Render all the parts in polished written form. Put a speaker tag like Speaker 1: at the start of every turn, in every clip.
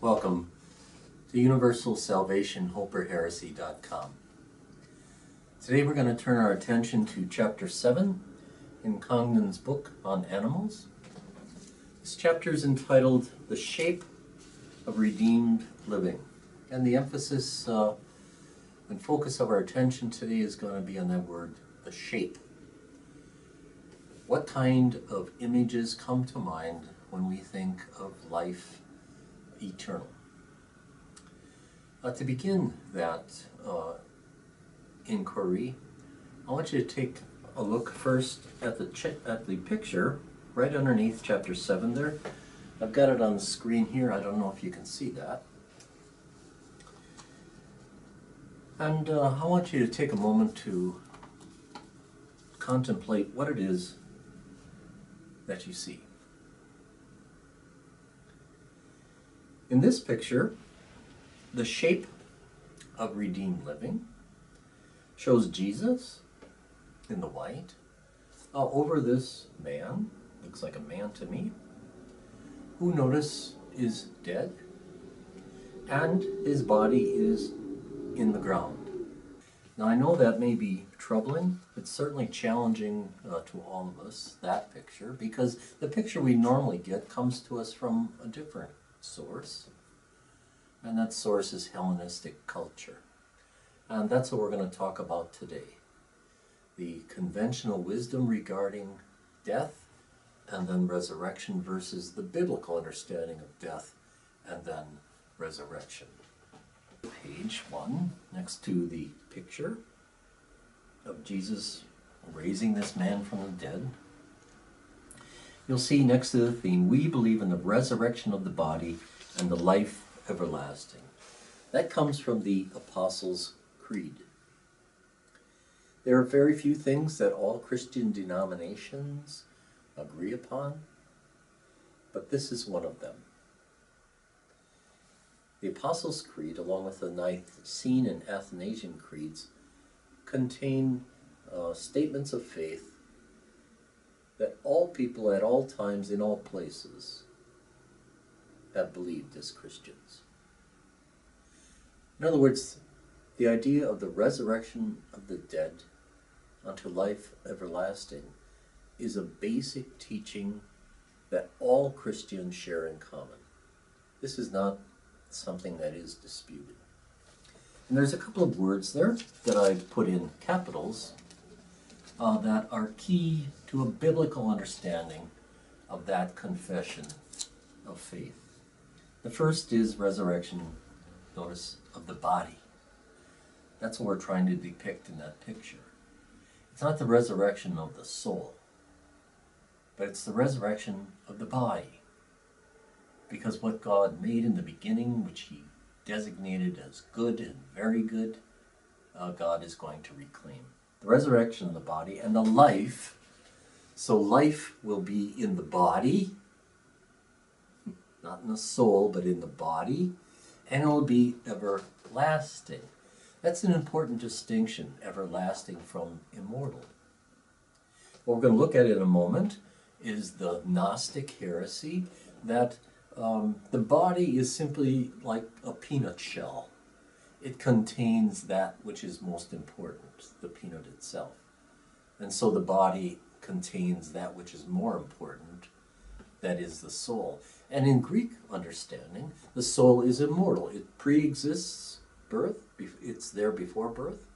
Speaker 1: Welcome to UniversalSalvationHoperHeresy.com. Today we're going to turn our attention to Chapter 7 in Congdon's book on animals. This chapter is entitled The Shape of Redeemed Living, and the emphasis and focus of our attention today is going to be on that word, the shape. What kind of images come to mind when we think of life eternal? To begin that inquiry, I want you to take a look first at the picture right underneath Chapter 7 there. I've got it on the screen here. I don't know if you can see that. And I want you to take a moment to contemplate what it is that you see. In this picture, the shape of redeemed living shows Jesus in the white over this man, looks like a man to me, who notice is dead, and his body is in the ground. Now I know that may be troubling. It's certainly challenging to all of us, that picture, because the picture we normally get comes to us from a different source, and that source is Hellenistic culture. And that's what we're going to talk about today. The conventional wisdom regarding death and then resurrection versus the biblical understanding of death and then resurrection. Page 1, next to the picture of Jesus raising this man from the dead, you'll see next to the theme, we believe in the resurrection of the body and the life everlasting. That comes from the Apostles' Creed. There are very few things that all Christian denominations agree upon, but this is one of them. The Apostles' Creed, along with the Nicene and Athanasian creeds, contain statements of faith that all people at all times in all places have believed as Christians. In other words, the idea of the resurrection of the dead unto life everlasting is a basic teaching that all Christians share in common. This is not something that is disputed. And there's a couple of words there that I put in capitals that are key to a biblical understanding of that confession of faith. The first is resurrection, notice, of the body. That's what we're trying to depict in that picture. It's not the resurrection of the soul, but it's the resurrection of the body. Because what God made in the beginning, which he designated as good and very good, God is going to reclaim. The resurrection of the body and the life. So life will be in the body, not in the soul, but in the body, and it will be everlasting. That's an important distinction, everlasting from immortal. What we're going to look at in a moment is the Gnostic heresy that the body is simply like a peanut shell. It contains that which is most important, the peanut itself. And so the body contains that which is more important, that is the soul. And in Greek understanding, the soul is immortal. It pre-exists birth. It's there before birth.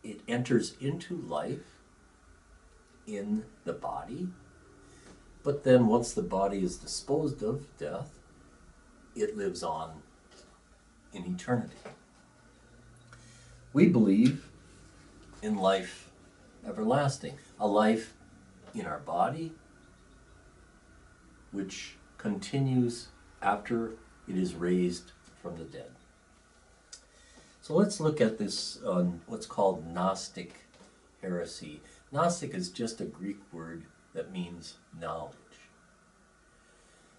Speaker 1: It enters into life in the body. But then once the body is disposed of, death, it lives on in eternity. We believe in life everlasting, a life in our body which continues after it is raised from the dead. So let's look at this, what's called Gnostic heresy. Gnostic is just a Greek word that means knowledge.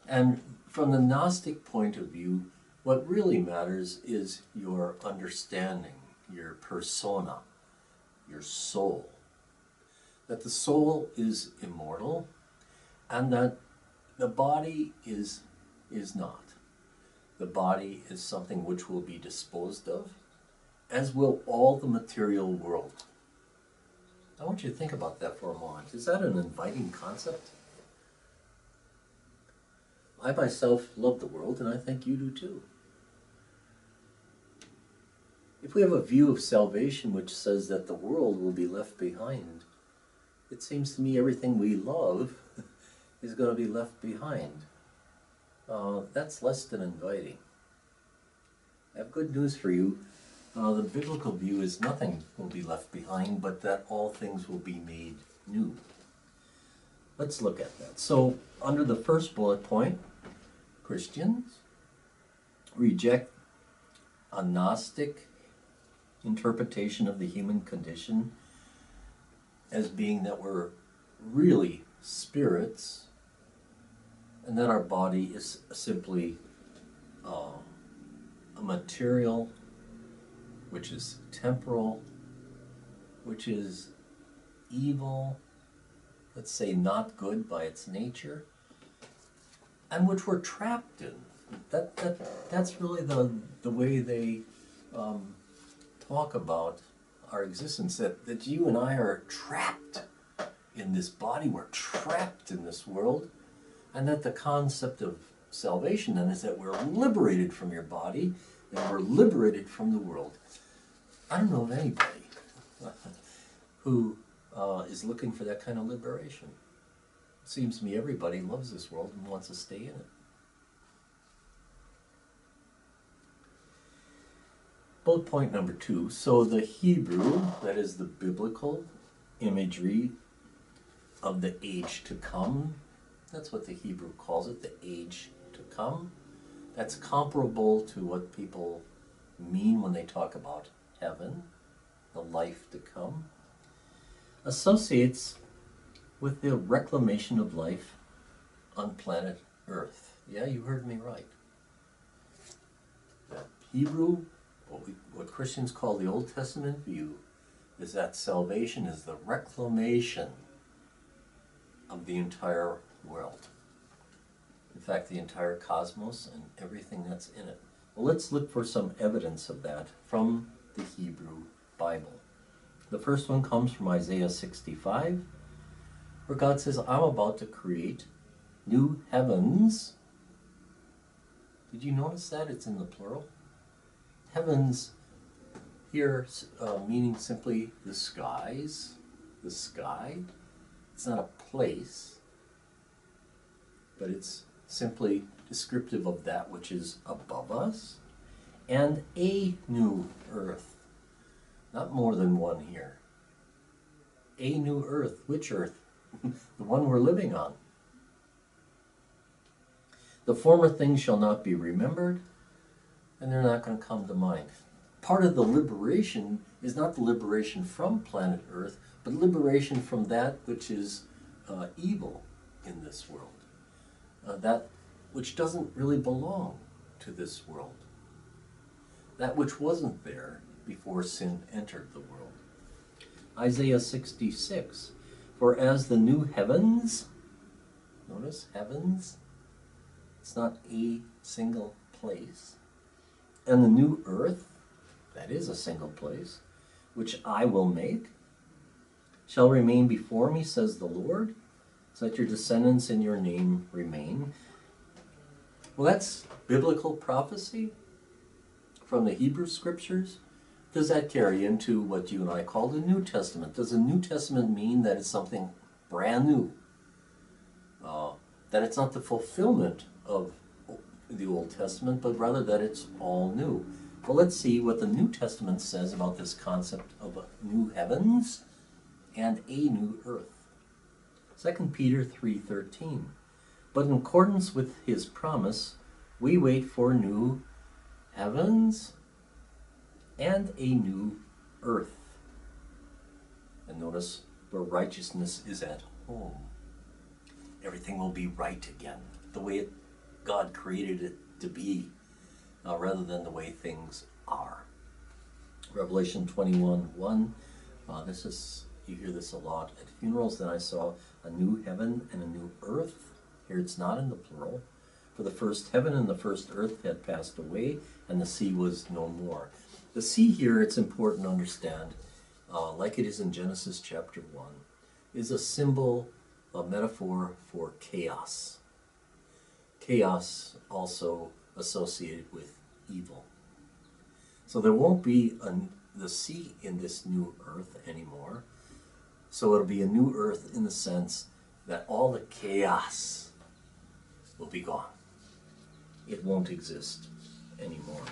Speaker 1: And from the Gnostic point of view, what really matters is your understanding, your persona, your soul. That the soul is immortal and that the body is not. the body is something which will be disposed of, as will all the material world. I want you to think about that for a moment. Is that an inviting concept? I myself love the world, and I think you do too. If we have a view of salvation which says that the world will be left behind, it seems to me everything we love is going to be left behind. That's less than inviting. I have good news for you. The biblical view is nothing will be left behind, but that all things will be made new. Let's look at that. So, under the first bullet point, Christians reject a Gnostic interpretation of the human condition as being that we're really spirits and that our body is simply a material which is temporal, which is evil, let's say not good by its nature, and which we're trapped in. That's really the way they talk about our existence, that you and I are trapped in this body, we're trapped in this world, and that the concept of salvation then is that we're liberated from your body and we're liberated from the world. I don't know of anybody who is looking for that kind of liberation. It seems to me everybody loves this world and wants to stay in it. Bullet point number 2. So the Hebrew, that is the biblical imagery of the age to come, that's what the Hebrew calls it, the age to come. That's comparable to what people mean when they talk about heaven, the life to come, associates with the reclamation of life on planet Earth. Yeah, you heard me right. The Hebrew, what Christians call the Old Testament view, is that salvation is the reclamation of the entire world. In fact, the entire cosmos and everything that's in it. Well, let's look for some evidence of that from the Hebrew Bible. The first one comes from Isaiah 65, where God says, I'm about to create new heavens. Did you notice that? It's in the plural. Heavens here meaning simply the skies, the sky. It's not a place, but it's simply descriptive of that which is above us, and a new earth. Not more than one here. A new earth. Which earth? The one we're living on. The former things shall not be remembered, and they're not going to come to mind. Part of the liberation is not the liberation from planet Earth, but liberation from that which is evil in this world. That which doesn't really belong to this world. That which wasn't there before sin entered the world. Isaiah 66, for as the new heavens, notice heavens, it's not a single place, and the new earth, that is a single place, which I will make, shall remain before me, says the Lord, so that your descendants in your name remain. Well, that's biblical prophecy from the Hebrew Scriptures. Does that carry into what you and I call the New Testament? Does the New Testament mean that it's something brand new? That it's not the fulfillment of the Old Testament, but rather that it's all new? Well, let's see what the New Testament says about this concept of new heavens and a new earth. 2 Peter 3:13. But in accordance with his promise, we wait for new heavens and a new earth. And notice where righteousness is at home. Everything will be right again, the way God created it to be, rather than the way things are. Revelation 21:1. You hear this a lot at funerals. Then I saw a new heaven and a new earth. Here it's not in the plural. For the first heaven and the first earth had passed away, and the sea was no more. The sea here, it's important to understand, like it is in Genesis chapter 1, is a symbol, a metaphor for chaos. Chaos also associated with evil. So there won't be the sea in this new earth anymore. So it'll be a new earth in the sense that all the chaos will be gone. It won't exist anymore.